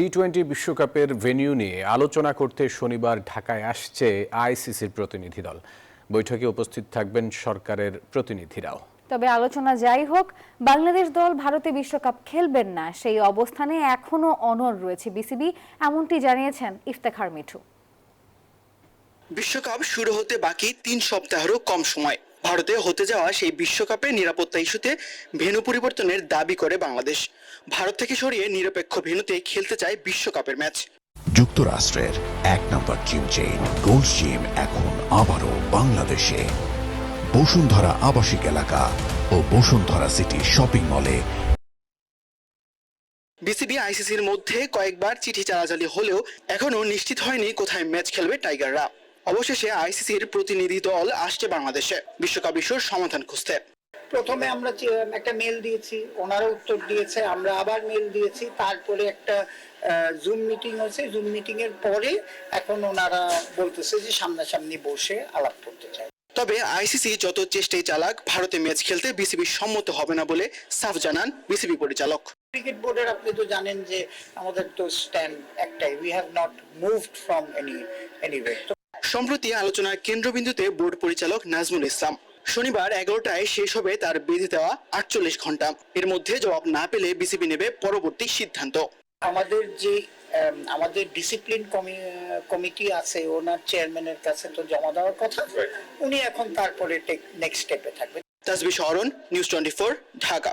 টি-20 বিশ্বকাপের ভেন্যু নিয়ে আলোচনা করতে শনিবার ঢাকায় আসছে আইসিসির প্রতিনিধি দল। বৈঠকে উপস্থিত থাকবেন সরকারের প্রতিনিধিরাও। তবে আলোচনা যাই হোক, বাংলাদেশ দল ভারতে বিশ্বকাপ খেলবেন না সেই অবস্থানে এখনো অনড় রয়েছে বিসিবি, এমনটি জানিয়েছেন ইফতেখার মিঠু। বিশ্বকাপ শুরু হতে বাকি ৩ সপ্তাহেরও কম সময়। ভারতে হতে যাওয়া সেই বিশ্বকাপে নিরাপত্তা ইস্যুতে ভেন্যু পরিবর্তনের দাবি করে বাংলাদেশ। ভারত থেকে সরিয়ে নিরপেক্ষ ভেন্যুতে খেলতে চায় বিশ্বকাপের ম্যাচ। যুক্তরাষ্ট্রের ১ নম্বর জিম চেইন গোল্ড জিম এখন আবারও বাংলাদেশে। বসুন্ধরা আবাসিক এলাকা ও বসুন্ধরা সিটি শপিং মলে। বিসিবি আইসিসির মধ্যে কয়েকবার চিঠি চালাচালি হলেও এখনো নিশ্চিত হয়নি কোথায় ম্যাচ খেলবে টাইগাররা। অবশেষে আইসিসির প্রতিনিধি দল আসছে বাংলাদেশে বিশ্বকাপ ইস্যুর সমাধান খুঁজতে। প্রথমে আমরা একটা মেল দিয়েছি, ওনারা উত্তর দিয়েছে, আমরা আবার মেল দিয়েছি, তারপরে একটা জুম মিটিং হয়েছে। জুম মিটিং এর পরে এখন ওনারা বলতেছে যে সামনাসামনি বসে আলাপ করতে চায়। তবে আইসিসি যত চেষ্টাই চালাক, ভারতে ম্যাচ খেলতে বিসিবি সম্মত হবে না বলে সাফ জানান বিসিবি পরিচালক। ক্রিকেট বোর্ডের আপনি তো জানেন যে আমাদের তো স্ট্যান্ড একটাই, we have not moved from anyway. সম্প্রতি আলোচনার কেন্দ্রবিন্দুতে বোর্ড পরিচালক নাজমুল ইসলাম। শনিবার 11টায় শেষ হবে তার বেঁধে দেওয়া 48 ঘন্টা। এর মধ্যে জবাব না পেলে বিসিবি নেবে পরবর্তী সিদ্ধান্ত। আমাদের ডিসিপ্লিন কমিটি আছে, ওনার চেয়ারম্যানের কাছে তো জমা দেওয়ার কথা, উনি এখন তারপরে নেক্সট স্টেপে থাকবেন। তাসবিহ শহরন, নিউজ 24, ঢাকা।